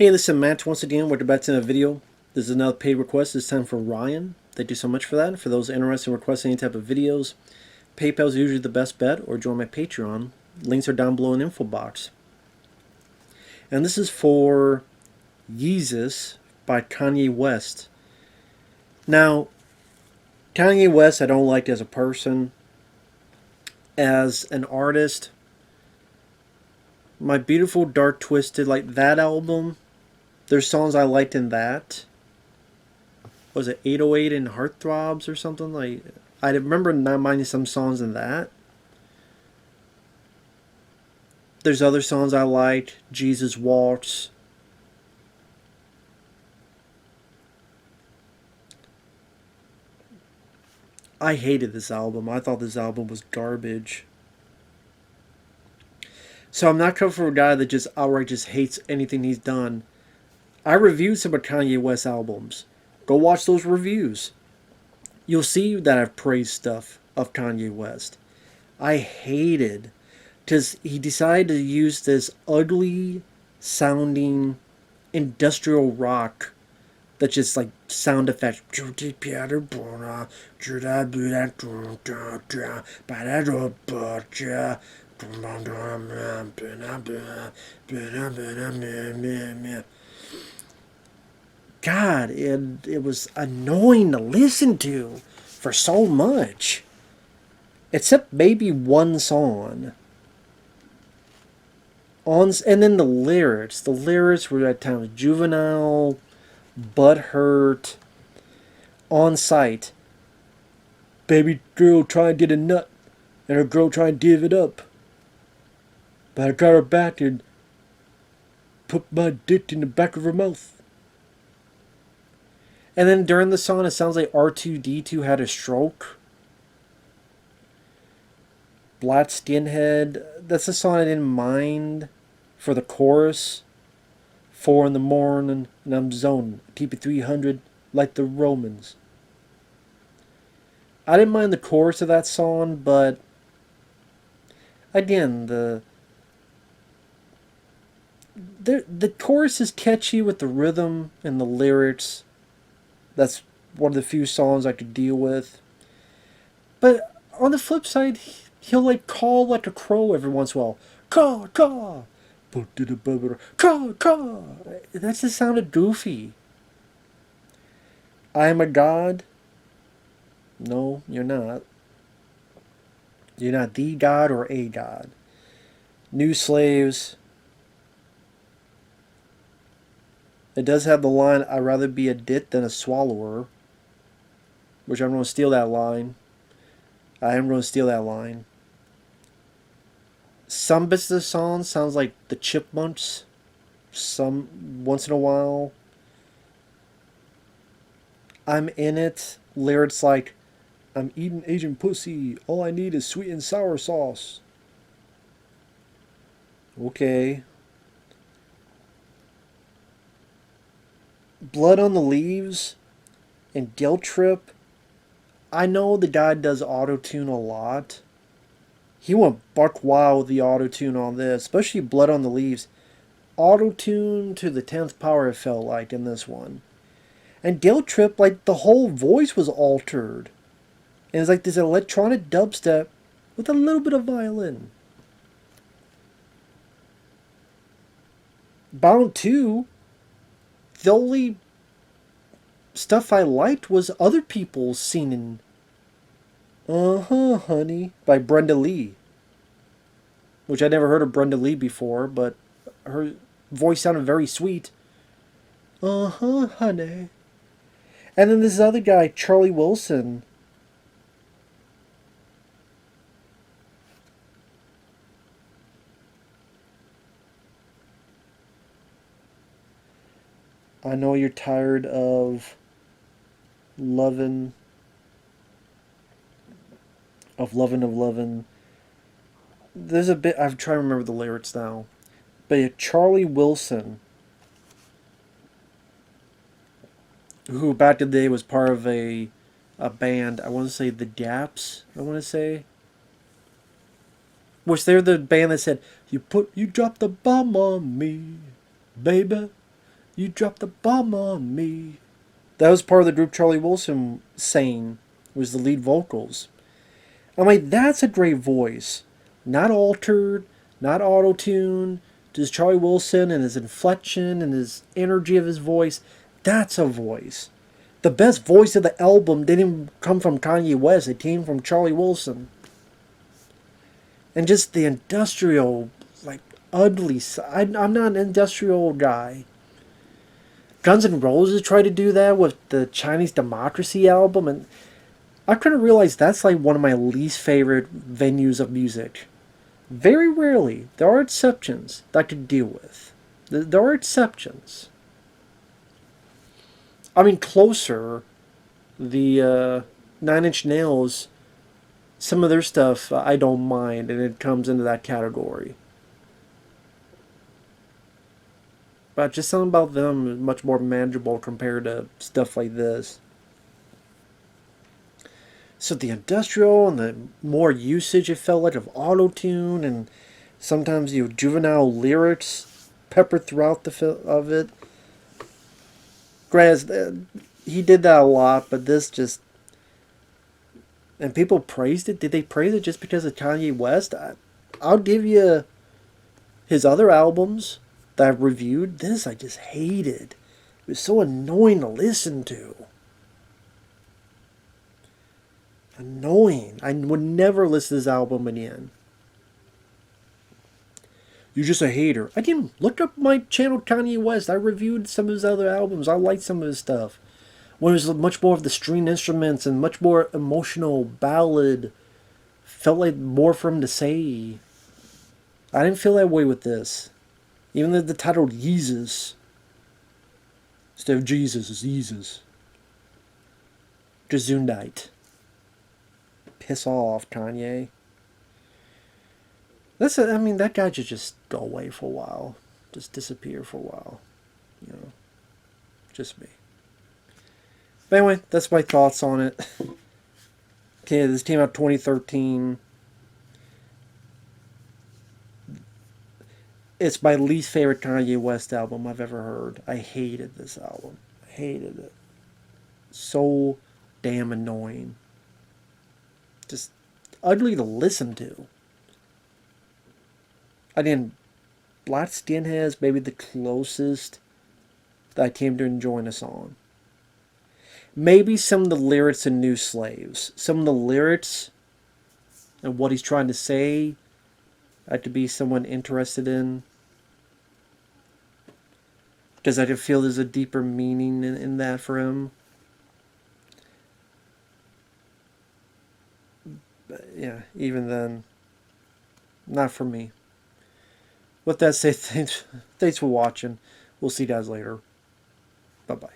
Hey, this is Matt once again. Welcome back to another video. This is another paid request. This time for Ryan. Thank you so much for that. For those interested in requesting any type of videos, PayPal is usually the best bet, or join my Patreon. Links are down below in the info box. And this is for Yeezus by Kanye West. Now, Kanye West I don't like as a person. As an artist, My Beautiful Dark Twisted, like that album, there's songs I liked in that. Was it 808 and Heartthrobs or something? Like, I remember not minding some songs in that. There's other songs I liked. Jesus Walks. I hated this album. I thought this album was garbage. So I'm not coming for a guy that just outright just hates anything he's done. I reviewed some of Kanye West albums. Go watch those reviews. You'll see that I've praised stuff of Kanye West. I hated because he decided to use this ugly sounding industrial rock that just like sound effects. God, it was annoying to listen to for so much. Except maybe one song. And then the lyrics. The lyrics were at times juvenile, butthurt, on site. Baby girl trying to get a nut, and her girl trying to give it up. But I got her back and put my dick in the back of her mouth. And then during the song, it sounds like R2-D2 had a stroke. Black Skinhead. That's a song I didn't mind for the chorus. 4 in the morning, and I'm zoned. Keep it 300 like the Romans. I didn't mind the chorus of that song, but again, the chorus is catchy with the rhythm and the lyrics. That's one of the few songs I could deal with. But on the flip side, he'll like call like a crow every once in a while. Caw, caw. Caw, caw. That just sounded goofy. I am a god. No, you're not. You're not the god or a god. New slaves. It does have the line, I'd rather be a dit than a swallower. Which I'm going to steal that line. I am going to steal that line. Some bits of the song sounds like the Chipmunks. Some, once in a while. I'm in it. Lyrics like, I'm eating Asian pussy. All I need is sweet and sour sauce. Okay. Blood on the Leaves and Guilt Trip. I know the guy does auto-tune a lot. He went buck wild with the auto-tune on this, especially Blood on the Leaves. Auto-tune to the 10th power it felt like in this one. And Guilt Trip, like the whole voice was altered. And it's like this electronic dubstep with a little bit of violin. Bound 2, the only stuff I liked was other people singing Uh-huh, Honey by Brenda Lee. Which I never heard of Brenda Lee before, but her voice sounded very sweet. Uh-huh, honey. And then this other guy, Charlie Wilson. I know you're tired of loving, of loving, of loving. There's a bit, I'm trying to remember the lyrics now. But yeah, Charlie Wilson, who back in the day was part of a band, I want to say the Gaps, I want to say. Which they're the band that said, you dropped the bomb on me, baby. You dropped the bomb on me. That was part of the group Charlie Wilson sang, was the lead vocals. I'm like, that's a great voice. Not altered, not auto-tuned, just Charlie Wilson and his inflection and his energy of his voice. That's a voice. The best voice of the album didn't come from Kanye West. It came from Charlie Wilson. And just the industrial, like, ugly side. I'm not an industrial guy. Guns N' Roses tried to do that with the Chinese Democracy album, and I couldn't realize that's like one of my least favorite venues of music. Very rarely. There are exceptions that I could deal with. There are exceptions. I mean, Closer, the Nine Inch Nails, some of their stuff I don't mind, and it comes into that category. But just something about them is much more manageable compared to stuff like this. So the industrial and the more usage, it felt like, of auto-tune, and sometimes juvenile lyrics peppered throughout of it. Granted, he did that a lot, but this just... And people praised it. Did they praise it just because of Kanye West? I'll give you his other albums that I've reviewed. This I just hated. It was so annoying to listen to. Annoying. I would never listen to this album again. You're just a hater. I didn't look up my channel, Kanye West. I reviewed some of his other albums. I liked some of his stuff. When it was much more of the string instruments and much more emotional ballad. Felt like more for him to say. I didn't feel that way with this. Even the title Yeezus. Instead of Jesus, it's Yeezus. Gesundheit. Piss off, Kanye. That guy should just go away for a while. Just disappear for a while. Just me. But anyway, that's my thoughts on it. Okay, this came out 2013. It's my least favorite Kanye West album I've ever heard. I hated this album. I hated it. So damn annoying. Just ugly to listen to. Black Skinheads, maybe the closest that I came to enjoying a song. Maybe some of the lyrics in New Slaves. Some of the lyrics and what he's trying to say I could be someone interested in. Because I could feel there's a deeper meaning in that for him. But yeah, even then, not for me. With that said, thanks for watching. We'll see you guys later. Bye-bye.